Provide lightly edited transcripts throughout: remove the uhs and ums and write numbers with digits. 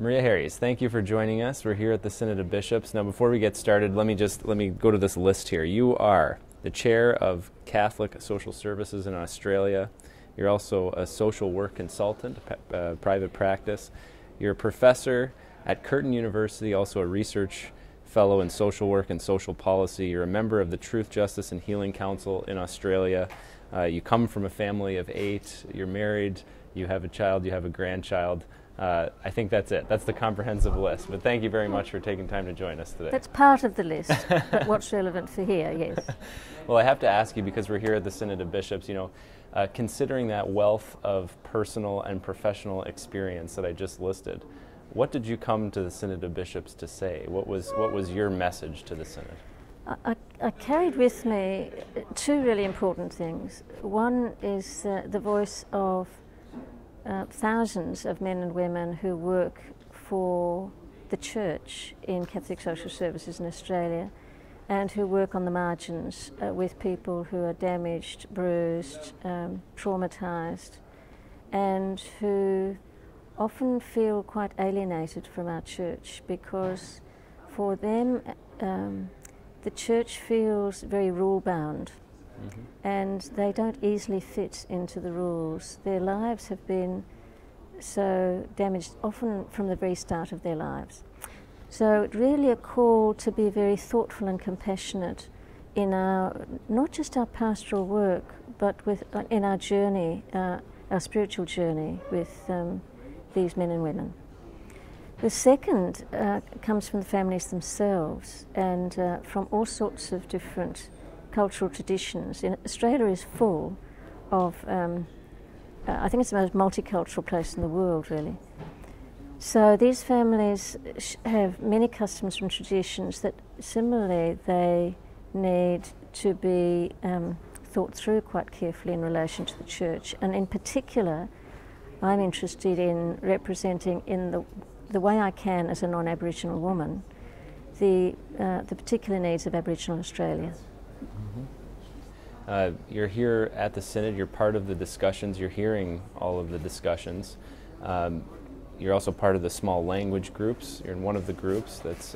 Maria Harries, thank you for joining us. We're here at the Synod of Bishops. Now, before we get started, let me go to this list here. You are the chair of Catholic Social Services in Australia. You're also a social work consultant, private practice. You're a professor at Curtin University, also a research fellow in social work and social policy. You're a member of the Truth, Justice and Healing Council in Australia. You come from a family of 8. You're married. You have a child. You have a grandchild. I think that's it. That's the comprehensive list. But thank you very much for taking time to join us today. That's part of the list, but what's relevant for here, yes. Well, I have to ask you, because we're here at the Synod of Bishops, considering that wealth of personal and professional experience that I just listed, what did you come to the Synod of Bishops to say? What was your message to the Synod? I carried with me 2 really important things. One is the voice of thousands of men and women who work for the Church in Catholic Social Services in Australia and who work on the margins with people who are damaged, bruised, traumatised, and who often feel quite alienated from our Church because for them the Church feels very rule-bound. Mm-hmm. And they don't easily fit into the rules. Their lives have been so damaged, often from the very start of their lives. So it's really a call to be very thoughtful and compassionate in our, not just our pastoral work, but in our journey, our spiritual journey with these men and women. The second comes from the families themselves and from all sorts of different cultural traditions. Australia is full of, I think it's the most multicultural place in the world, really. So these families have many customs and traditions that similarly they need to be thought through quite carefully in relation to the Church. And in particular, I'm interested in representing in the way I can as a non-Aboriginal woman the particular needs of Aboriginal Australia. Mm-hmm. You're here at the Synod, you're part of the discussions, you're hearing all of the discussions. You're also part of the small language groups. You're in one of the groups that's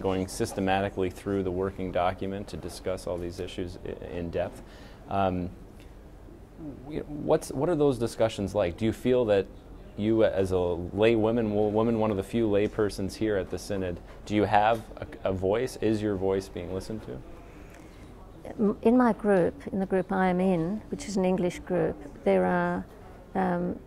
going systematically through the working document to discuss all these issues in depth. What are those discussions like? Do you feel that you as a lay woman, one of the few lay persons here at the Synod, do you have a voice? Is your voice being listened to? In my group, in the group I am in, which is an English group, there are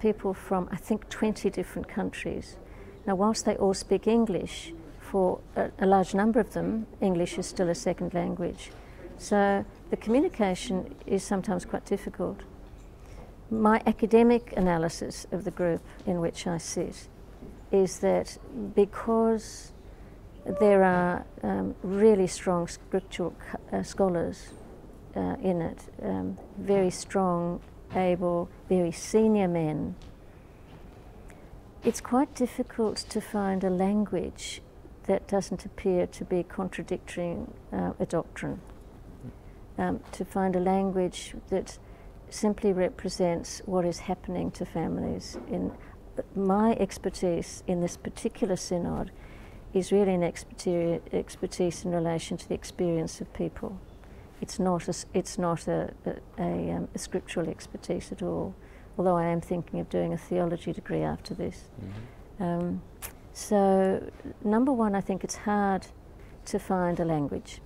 people from, I think, 20 different countries. Now, whilst they all speak English, for a large number of them, English is still a second language. So the communication is sometimes quite difficult. My academic analysis of the group in which I sit is that because there are really strong scriptural scholars in it, very strong, able, very senior men, it's quite difficult to find a language that doesn't appear to be contradicting a doctrine, to find a language that simply represents what is happening to families. In my expertise in this particular synod is really an expertise in relation to the experience of people. It's not a scriptural expertise at all, although I am thinking of doing a theology degree after this. Mm-hmm. So, number one, I think it's hard to find a language.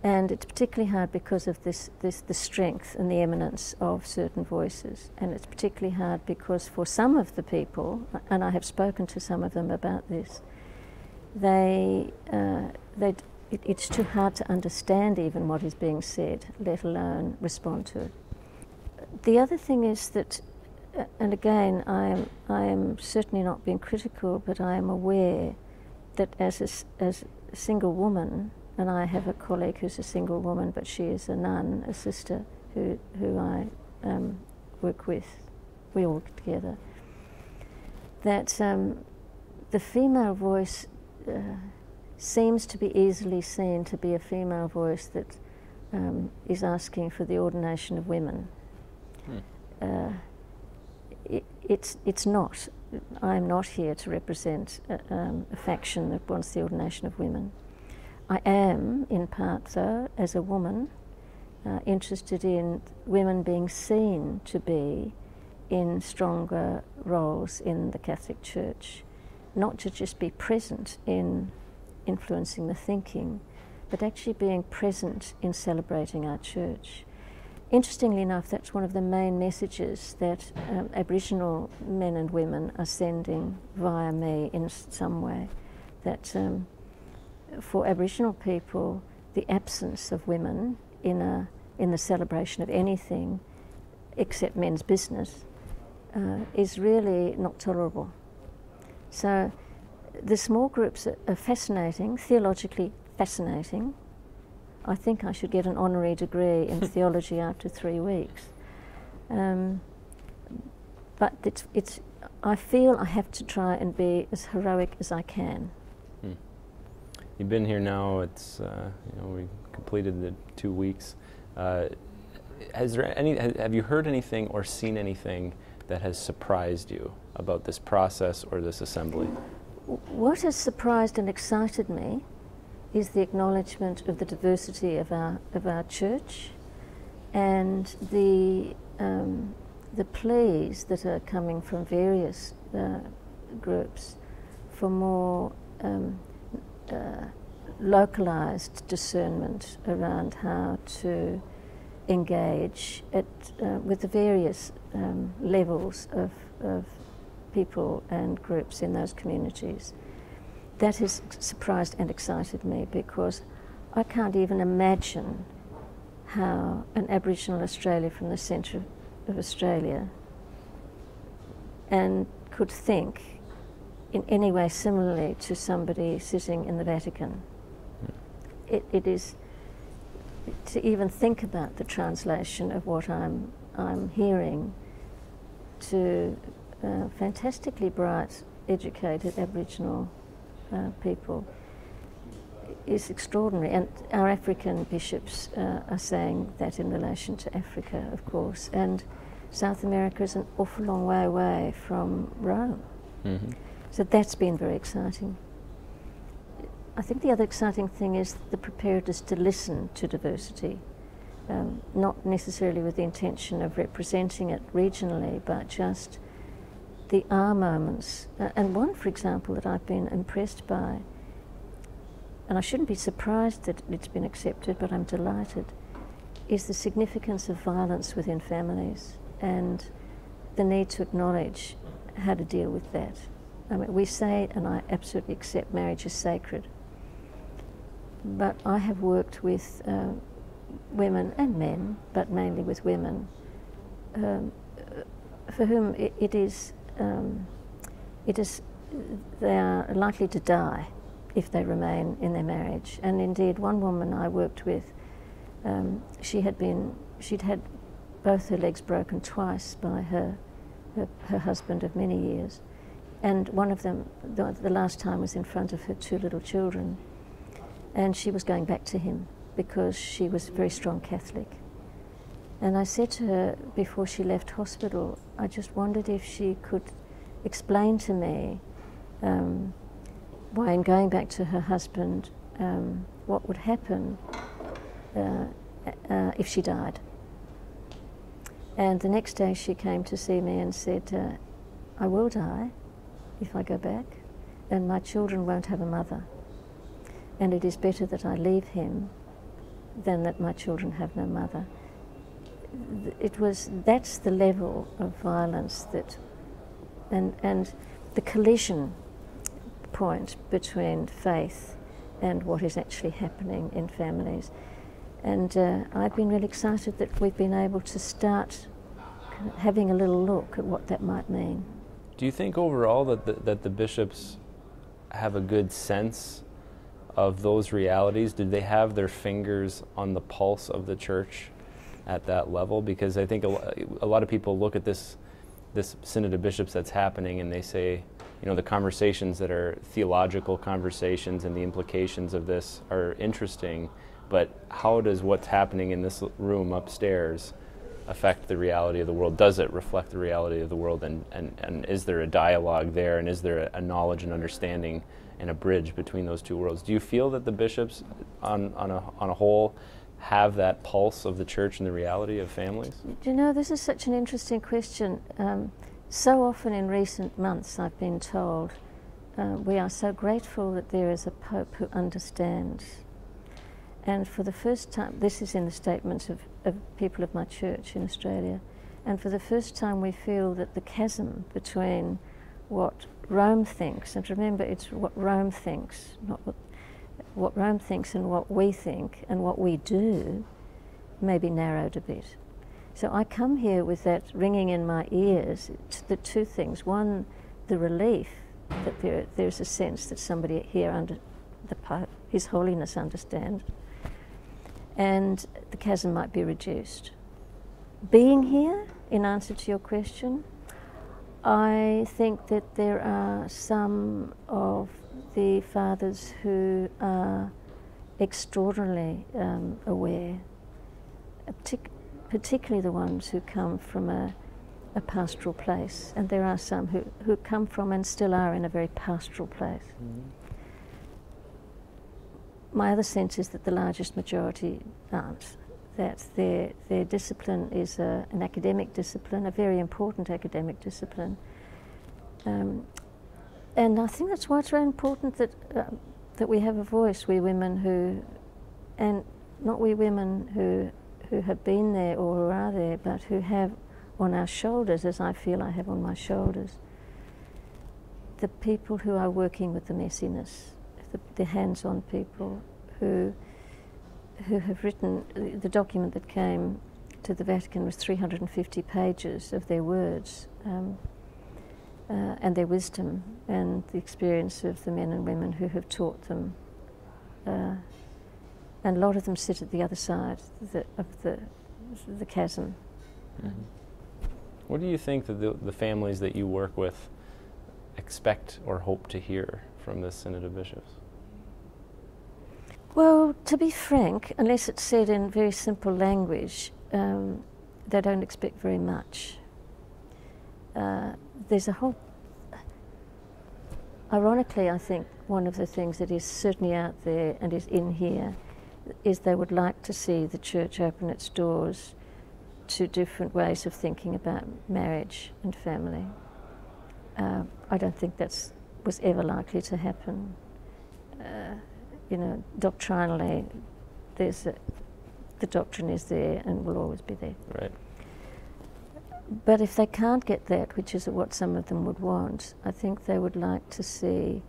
And it's particularly hard because of the strength and the eminence of certain voices. And it's particularly hard because for some of the people, and I have spoken to some of them about this, it's too hard to understand even what is being said, let alone respond to it. The other thing is that, and again, I am certainly not being critical, but I am aware that as a single woman, and I have a colleague who's a single woman, but she is a nun, a sister who I work with. We all work together. That the female voice seems to be easily seen to be a female voice that is asking for the ordination of women. It's not I'm not here to represent a faction that wants the ordination of women. I am, in part though, as a woman, interested in women being seen to be in stronger roles in the Catholic Church, not to just be present in influencing the thinking, but actually being present in celebrating our church. Interestingly enough, that's one of the main messages that Aboriginal men and women are sending via me in some way, that for Aboriginal people, the absence of women in the celebration of anything except men's business is really not tolerable. So the small groups are fascinating, theologically fascinating. I think I should get an honorary degree in theology after 3 weeks. But I feel I have to try and be as heroic as I can. You've been here now, we completed the 2 weeks. Have you heard anything or seen anything that has surprised you about this process or this assembly? What has surprised and excited me is the acknowledgement of the diversity of our church, and the pleas that are coming from various groups for more localized discernment around how to engage with the various levels of people and groups in those communities. That has surprised and excited me, because I can't even imagine how an Aboriginal Australia from the centre of Australia and could think in any way similarly to somebody sitting in the Vatican. It is, to even think about the translation of what I'm hearing to fantastically bright, educated Aboriginal people is extraordinary. And our African bishops are saying that in relation to Africa, of course. And South America is an awful long way away from Rome. Mm-hmm. So that's been very exciting. I think the other exciting thing is the preparedness to listen to diversity, not necessarily with the intention of representing it regionally, but just the moments. And one, for example, that I've been impressed by, and I shouldn't be surprised that it's been accepted, but I'm delighted, is the significance of violence within families and the need to acknowledge how to deal with that. I mean, we say, and I absolutely accept, marriage is sacred. But I have worked with women and men, but mainly with women, for whom it is they are likely to die if they remain in their marriage. And indeed, one woman I worked with, she'd had both her legs broken twice by her husband of many years, and one of them, the last time, was in front of her 2 little children. And she was going back to him because she was a very strong Catholic. And I said to her before she left hospital, I just wondered if she could explain to me why, in going back to her husband, what would happen if she died. And the next day she came to see me and said, I will die if I go back, and my children won't have a mother. And it is better that I leave him than that my children have no mother. That's the level of violence that, and the collision point between faith and what is actually happening in families. And I've been really excited that we've been able to start having a little look at what that might mean. Do you think overall that the bishops have a good sense of those realities? Did they have their fingers on the pulse of the church at that level? Because I think a lot of people look at this Synod of Bishops that's happening and they say, the conversations that are theological conversations and the implications of this are interesting, but how does what's happening in this room upstairs affect the reality of the world? Does it reflect the reality of the world? And is there a dialogue there? And is there a knowledge and understanding and a bridge between those two worlds? Do you feel that the bishops on a whole have that pulse of the church and the reality of families? Do you know, this is such an interesting question. So often in recent months I've been told we are so grateful that there is a Pope who understands. And for the first time, this is in the statements of people of my church in Australia, and for the first time we feel that the chasm between what Rome thinks, and remember it's what Rome thinks, not what Rome thinks and what we think and what we do, may be narrowed a bit. So I come here with that ringing in my ears, the two things. One, the relief that there's a sense that somebody here under the Pope, His Holiness, understands, and the chasm might be reduced. Being here, in answer to your question, I think that there are some of the fathers who are extraordinarily aware, particularly the ones who come from a pastoral place, and there are some who come from and still are in a very pastoral place. Mm-hmm. My other sense is that the largest majority aren't, that their discipline is an academic discipline, a very important academic discipline. And I think that's why it's very important that we have a voice, we women who, and not we women who have been there or who are there, but who have on our shoulders, as I feel I have on my shoulders, the people who are working with the messiness, the hands-on people who have written. The document that came to the Vatican was 350 pages of their words and their wisdom and the experience of the men and women who have taught them. And a lot of them sit at the other side of the chasm. Mm-hmm. What do you think that the families that you work with expect or hope to hear from this Synod of Bishops? Well, to be frank, unless it's said in very simple language, they don't expect very much. There's a whole... Ironically, I think one of the things that is certainly out there and is in here is they would like to see the church open its doors to different ways of thinking about marriage and family. I don't think that was ever likely to happen. You know, doctrinally, the doctrine is there and will always be there. Right. But if they can't get that, which is what some of them would want, I think they would like to see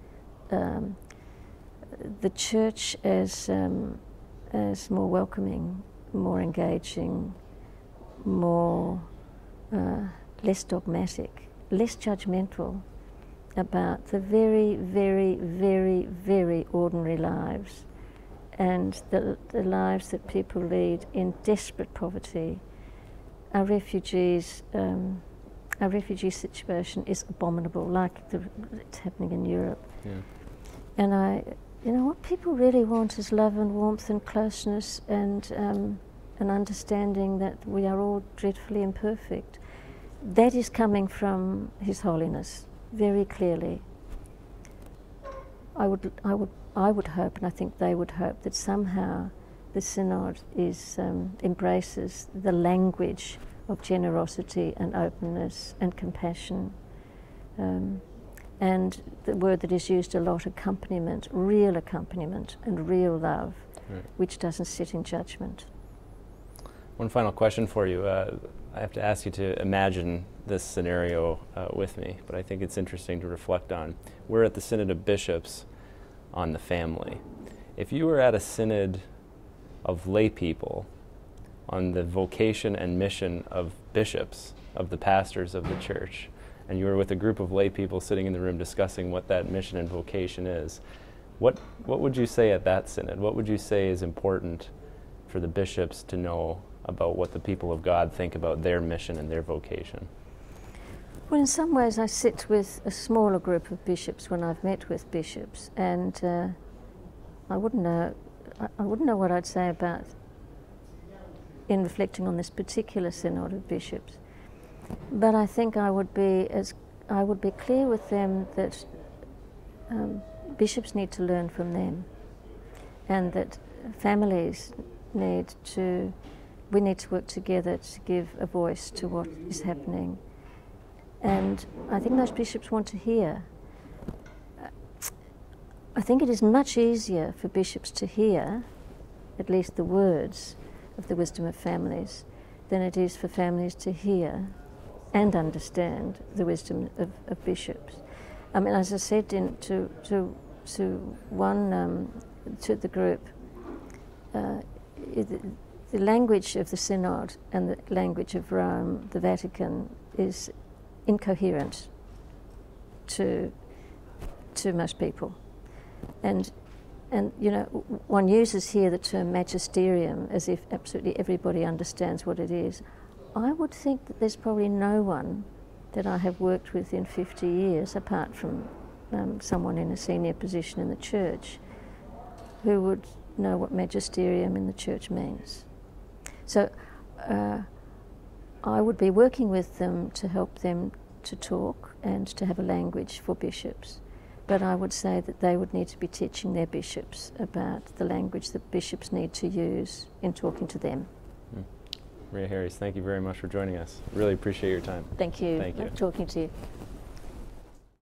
the church as more welcoming, more engaging, more less dogmatic, less judgmental about the very, very, very, very ordinary lives and the lives that people lead in desperate poverty. Our refugee situation is abominable, like it's happening in Europe. Yeah. And you know, what people really want is love and warmth and closeness and an understanding that we are all dreadfully imperfect. That is coming from His Holiness, very clearly. I would hope, and I think they would hope, that somehow the Synod embraces the language of generosity and openness and compassion, and the word that is used a lot, accompaniment, and real love, right, which doesn't sit in judgment. One final question for you. I have to ask you to imagine this scenario with me, but I think it's interesting to reflect on. We're at the Synod of Bishops on the family. If you were at a synod of lay people on the vocation and mission of bishops, of the pastors of the church, and you were with a group of lay people sitting in the room discussing what that mission and vocation is, what would you say at that synod? What would you say is important for the bishops to know about what the people of God think about their mission and their vocation? Well, in some ways I sit with a smaller group of bishops when I've met with bishops, and I wouldn't know what I'd say about in reflecting on this particular Synod of Bishops. But I think I would be clear with them that bishops need to learn from them, and that families we need to work together to give a voice to what is happening. And I think most bishops want to hear. I think it is much easier for bishops to hear, at least the words of the wisdom of families, than it is for families to hear and understand the wisdom of bishops. I mean, as I said to the group, the language of the Synod and the language of Rome, the Vatican, is incoherent to most people. And you know, one uses here the term magisterium as if absolutely everybody understands what it is. I would think that there's probably no one that I have worked with in 50 years, apart from someone in a senior position in the church, who would know what magisterium in the church means. So I would be working with them to help them to talk and to have a language for bishops. But I would say that they would need to be teaching their bishops about the language that bishops need to use in talking to them. Maria Harries, thank you very much for joining us. Really appreciate your time. Thank you. Thank you. Love talking to you.